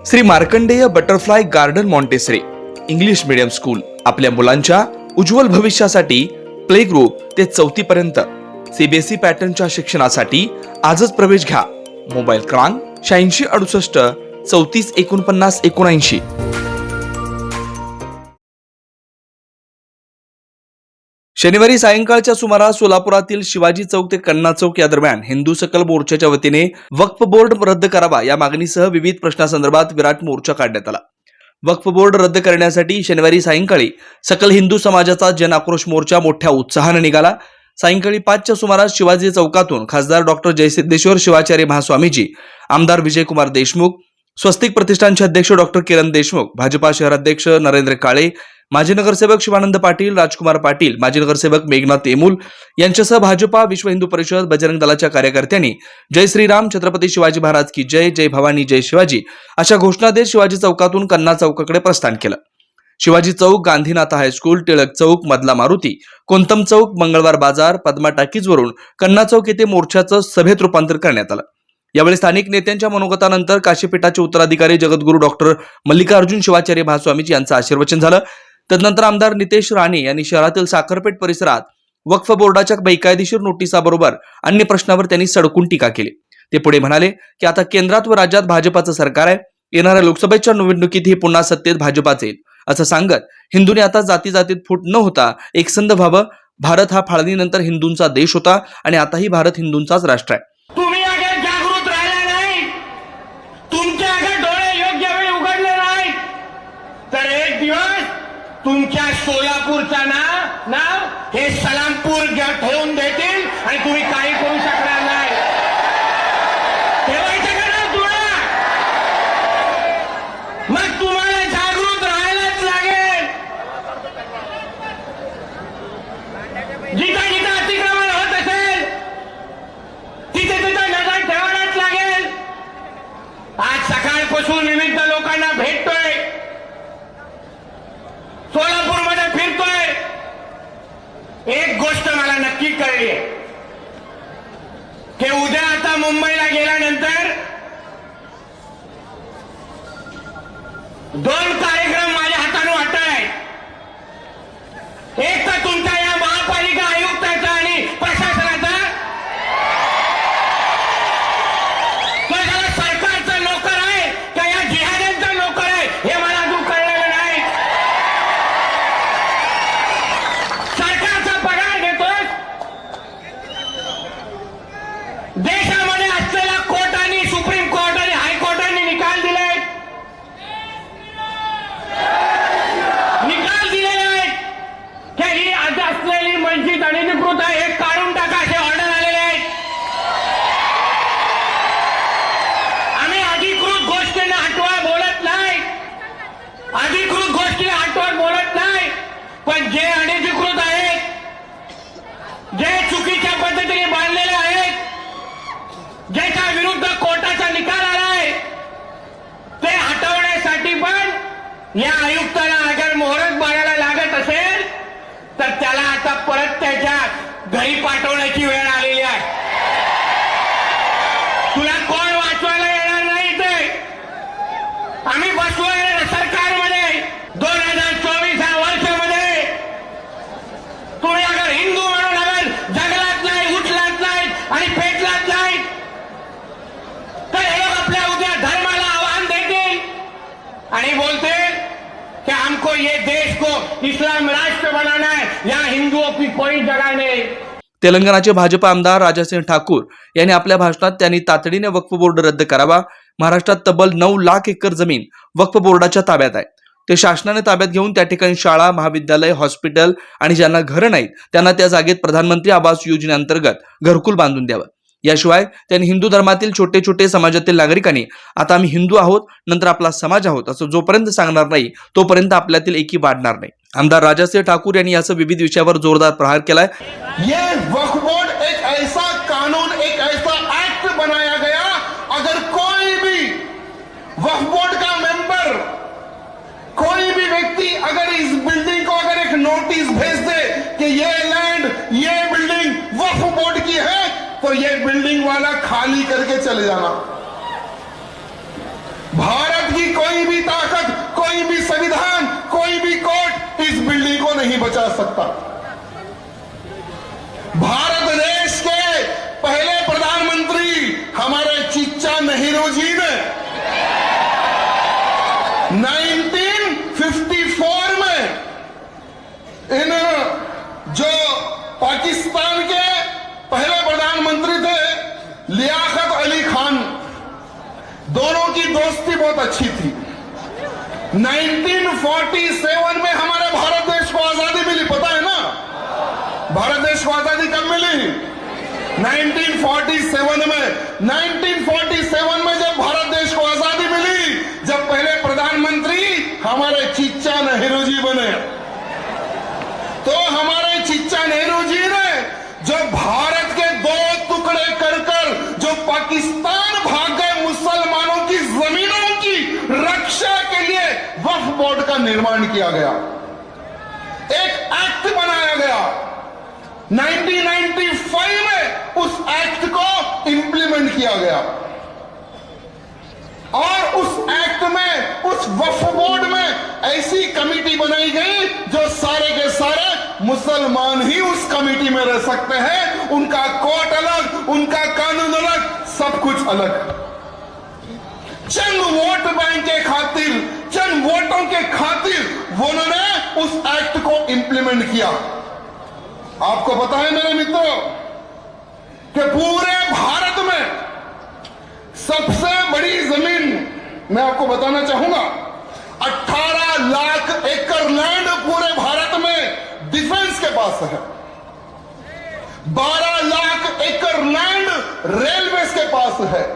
Shri Markandey butterfly garden Montessori English medium school आपल्या मुलांच्या उज्ज्वल भविष्यासाठी प्ले ग्रुप ते 4थी पर्यंत सीबीएसई पॅटर्नच्या शिक्षणासाठी आजच प्रवेश घ्या. मोबाईल क्रमांक 8668 34 49 79. शनिवारी सायंकाळच्या सुमारास सोलापुरातील शिवाजी चौक ते कन्ना चौक या दरम्यान हिंदू सकल मोर्चाच्या वतीने वक्फ बोर्ड रद्द करावा या मागणीसह विविध प्रश्नासंदर्भात विराट मोर्चा काढण्यात आला. वक्फ बोर्ड रद्द करण्यासाठी शनिवारी सायंकाळी सकल हिंदू समाजाचा जन आक्रोश मोर्चा मोठ्या उत्साहाने निघाला. सायंकाळी 5च्या सुमारास शिवाजी चौकातून खासदार डॉक्टर जयसिद्धेश्वर शिवाचार्य महास्वामीजी, आमदार विजयकुमार देशमुख, स्वस्तिक प्रतिष्ठानचे अध्यक्ष डॉक्टर किरण देशमुख, भाजपा शहराध्यक्ष नरेंद्र काळे, माजी नगरसेवक शिवानंद पाटील, राजकुमार पाटील, माजी नगरसेवक मेघनाथ येमूल यांच्यासह भाजपा, विश्व हिंदू परिषद, बजरंग दलाच्या कार्यकर्त्यांनी जय श्रीराम, छत्रपती शिवाजी महाराज की जय, जय भवानी, जय शिवाजी अशा घोषणा देत शिवाजी चौकातून कन्ना चौकाकडे प्रस्थान केलं. शिवाजी चौक, गांधीनाथ हायस्कूल, टिळक चौक, मधला मारुती, कोंतम चौक, मंगळवार बाजार, पद्मा टाकीजवरून कन्ना चौक येथे मोर्चाचं सभेत रूपांतर करण्यात आलं. यावेळी स्थानिक नेत्यांच्या मनोगतानंतर काशीपीठाचे उत्तराधिकारी जगद्गुरू डॉक्टर मल्लिकार्जुन शिवाचार्य महास्वामीजी यांचं आशीर्वचन झालं. तदनंतर आमदार नितेश राणे यांनी शहरातील साखरपेठ परिसरात वक्फ बोर्डाच्या बेकायदेशीर नोटिसाबरोबर अन्य प्रश्नावर त्यांनी सडकून टीका केली. ते पुढे म्हणाले की आता केंद्रात व राज्यात भाजपाचं सरकार आहे, येणाऱ्या लोकसभेच्या निवडणुकीतही पुन्हा सत्तेत भाजपाचे येईल असं सांगत हिंदूंनी आता जाती जातीत फूट न होता एकसंध व्हावं. भारत हा फाळणीनंतर हिंदूंचा देश होता आणि आताही भारत हिंदूंचाच राष्ट्र आहे. तुम्ही अगर जागृत राहिला नाही, तुमचे अगर डोळे योग्य वेळी उघडले नाही तर एक दिवस तुमच्या सोलापूरचा नाव हे सलामपूर ठेवून देतील आणि तुम्ही काही करू शकणार नाही. ठेवायचं का नाही तुला? मग तुम्हाला जागृत राहायलाच लागेल. जिथं जिथं अतिक्रमण होत असेल तिथे तिथं नजर ठेवायलाच लागेल. आज सकाळपासून विविध लोकांना भेटतोय, सोलापूरमध्ये फिरतोय. एक गोष्ट मला नक्की कळली आहे की उद्या आता मुंबईला गेल्यानंतर 2 कार्यक्रम माझ्या हाताने वाटत आहेत. एक तर तुमच्या या महापालिका आयुक्ताचा आणि प्रशासनाचा, तो याला सरकारचा नोकर आहे का या जिहाद्यांचा नोकर आहे हे मला अजून कळलेलं नाही. सरकारचा पगार घेतोय, देशामध्ये असलेल्या कोर्टाने, सुप्रीम कोर्ट आणि हायकोर्टाने निकाल दिले आहेत की ही आज असलेली मस्जिद अनधिकृत आहे, हे काढून टाका असे ऑर्डर आलेले आहेत. आम्ही अधिकृत गोष्टींना हटवा बोलत नाही, अधिकृत गोष्टी हटवा बोलत नाही, पण जे अनधिकृत आहेत, जे चुकीच्या पद्धतीने बांधलेले आहेत, ज्याच्या विरुद्ध कोर्टाचा निकाल आलाय ते हटवण्यासाठी पण या आयुक्ताला अगर मोहरत बाळायला लागत असेल तर त्याला आता परत त्याच्या घरी पाठवण्याची वेळ आलेली आहे. तुला कोण वाचवायला येणार नाही. ते आम्ही बसलोय सरकारमध्ये 2024 या वर्षामध्ये. तुम्ही अगर हिंदू म्हणून अगर जगलात नाही, उठलात नाही आणि पेटलात नाही तर हे लोक आपल्या उद्या धर्माला आव्हान देतील आणि बोलतील कि हमको ये देश को इस्लाम राष्ट्र बनाना है, यहाँ हिंदुओं की कोई जगह नहीं. तेलंगणाचे भाजपा आमदार राजासिंह ठाकूर यांनी आपल्या भाषणात त्यांनी तातडीने वक्फ बोर्ड रद्द करावा. महाराष्ट्रात तब्बल 9 लाख एकर जमीन वक्फ बोर्डाच्या ताब्यात आहे. ते शासनाने ताब्यात घेऊन त्या ठिकाणी शाळा, महाविद्यालय, हॉस्पिटल आणि ज्यांना घरं नाहीत त्यांना त्या जागेत प्रधानमंत्री आवास योजनेअंतर्गत घरकुल बांधून द्यावं. याशिवाय त्यांनी हिंदू धर्मातील छोटे छोटे समाजातील नागरिकांनी आता आम्ही हिंदू आहोत, नंतर आपला समाज आहोत असं जोपर्यंत सांगणार नाही तोपर्यंत आपल्यातील एकी वाढणार नाही. आमदार राजासिंह ठाकूर यांनी यासह विविध विषयावर जोरदार प्रहार केलाय. ये वक्फ बोर्ड एक ऐसा कानून, एक ऐसा एक्ट बनाया गया, अगर कोई भी वक्फ बोर्ड का मेंबर, कोई भी व्यक्ति अगर इस बिल्डिंग को अगर एक नोटिस भेज दे कि ये लैंड, ये बिल्डिंग वक्फ बोर्ड की है, तो ये बिल्डिंग वाला खाली करके चले जाना. भारत की बचा सकता। भारत देश के पहले प्रधानमंत्री हमारे चिच्चा नेहरू जी ने 1954 में इन जो पाकिस्तान के पहले प्रधानमंत्री थे लियाकत अली खान, दोनों की दोस्ती बहुत अच्छी थी। 1947 में हमारे भारत देश को आजादी मिली, पता है ना? भारत देश को आजादी कब मिली? 1947 में। 1947 में जब भारत देश को आजादी मिली, जब पहले प्रधानमंत्री हमारे चिच्चा नेहरू जी बने, तो हमारे चिच्चा नेहरू जी ने जो भारत के दो टुकड़े कर जो पाकिस्तान भाग गए मुसलमानों की जमीनों की रक्षा के लिए वक्फ बोर्ड का निर्माण किया गया, एक एक्ट बनाया गया। 1995 में उस एक्ट को इंप्लीमेंट किया गया और उस एक्ट में, उस वक्फ बोर्ड में ऐसी कमेटी बनाई गई जो सारे के सारे मुसलमान ही उस कमेटी में रह सकते हैं। उनका कोर्ट अलग, उनका कानून अलग, सब कुछ अलग। चंद वोट बैंक के खातिर, चंद वोटों के खातिर उन्होंने उस एक्ट को इंप्लीमेंट किया। आपको पता है मेरे मित्रों कि पूरे भारत में सबसे बड़ी जमीन मैं आपको बताना चाहूंगा, 18 लाख एकड़ लैंड पूरे भारत में डिफेंस के पास है। 12 लाख एकड़ लैंड रेलवे के पास है।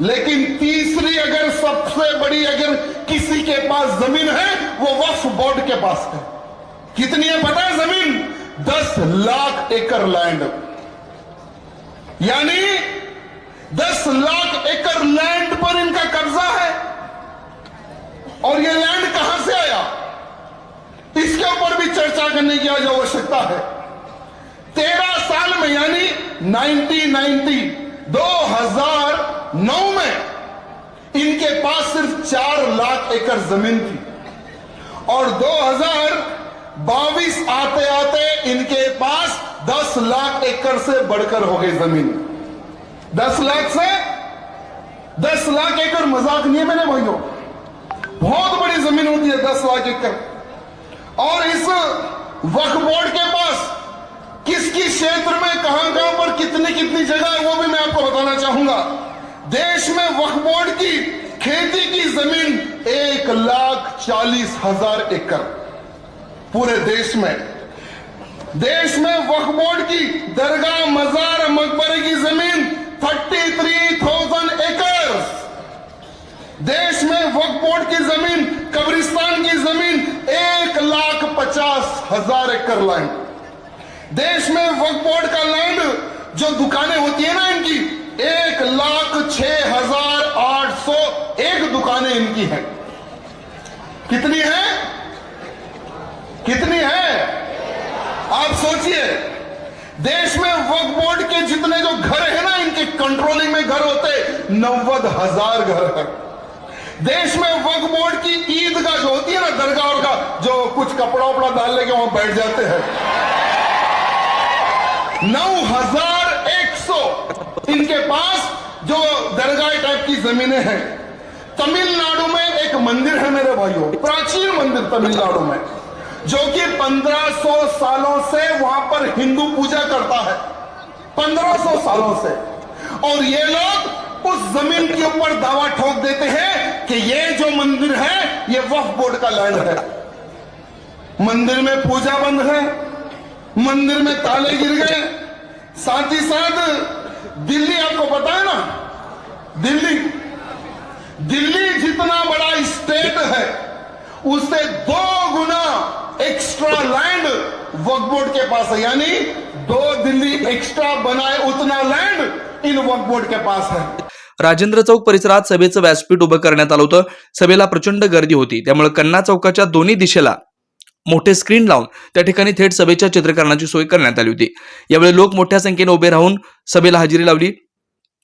लेकिन तीसरी अगर सबसे बड़ी अगर किसी के पास जमीन है वो वक्फ बोर्ड के पास है। कितनी है पता है जमीन? 10 लाख एकड़ लैंड, यानी 10 लाख एकड़ लैंड पर इनका कब्जा है। और ये लैंड कहां से आया, इसके ऊपर भी चर्चा करने की आज आवश्यकता है। 13 साल में, यानी 2009 में इनके पास सिर्फ 4 लाख एकड़ जमीन थी और 2022 आते आते इनके पास 10 लाख एकड़ से बढ़कर हो गई जमीन। 10 लाख से 10 लाख एकड़ मजाक नहीं है मेरे भाइयों, बहुत बड़ी जमीन होती है 10 लाख एकड़। और इस वक्फ बोर्ड के पास किस किस क्षेत्र में कहां कहां पर कितनी कितनी जगह है वो भी मैं आपको बताना चाहूंगा। देश में वक्फ बोर्ड की खेती की जमीन 1,40,000 एकड़ पूरे देश में। देश में वक्फ बोर्ड की दरगाह, मजार, मकबरे की जमीन 33,000 एकड़। देश में वक्फ बोर्ड की जमीन, कब्रिस्तान की जमीन 1,50,000 एकड़ लैंड। देश में वक्फ बोर्ड का लैंड जो दुकानें होती है ना इनकी, 1,06,801 दुकानें इनकी हैं। कितनी है? कितनी है? आप सोचिए, देश में वक्फ बोर्ड के जितने जो घर है ना, इनके कंट्रोलिंग में घर होते 90,000 घर है। देश में वक्फ बोर्ड की ईदगाह जो होती है ना, दरगाह और का जो कुछ कपड़ा उपड़ा डाल लेके वहां बैठ जाते हैं, 9,100 इनके पास जो दरगाह टाइप की जमीनें हैं। तमिलनाडु में एक मंदिर है मेरे भाइयों, प्राचीन मंदिर तमिलनाडु में, जो कि 1500 सालों से वहां पर हिंदू पूजा करता है, 1500 सालों से। और ये लोग उस जमीन के ऊपर दावा ठोक देते हैं कि ये जो मंदिर है ये वक्फ बोर्ड का लैंड है। मंदिर में पूजा बंद है, मंदिर में ताले गिर गए। साथ ही साथ दिल्ली, आपको पता है ना, दिल्ली जितना बड़ा स्टेट है उससे 2 गुना एक्स्ट्रा लैंड वक्फ बोर्ड के पास है, यानी 2 दिल्ली एक्स्ट्रा बनाए उतना land in Waqf board K pass है। राजेंद्र चौक परिसरात सभेचं व्यासपीठ उभं करण्यात आलं होतं। सभेला प्रचंड गर्दी होती, त्यामुळे कन्ना चौकाच्या दोन्ही दिशेला मोठे स्क्रीन लावून त्या ठिकाणी थेट सभेच्या चित्रीकरणाची सोय करण्यात आली होती। यावेळी लोक मोठ्या संख्येने उभे राहून सभेला हजेरी लावली।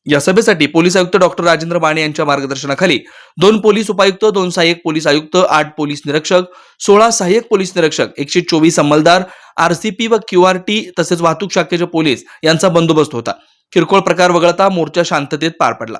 या सभेसाठी पोलीस आयुक्त डॉक्टर राजेंद्र माने यांच्या मार्गदर्शनाखाली 2 पोलीस उपायुक्त, 2 सहाय्यक पोलीस आयुक्त, 8 पोलीस निरीक्षक, 16 सहाय्यक पोलीस निरीक्षक, 124 अंमलदार, आरसीपी व क्यूआरटी तसेच वाहतूक शाखेचे पोलीस यांचा बंदोबस्त होता. किरकोळ प्रकार वगळता मोर्चा शांततेत पार पडला.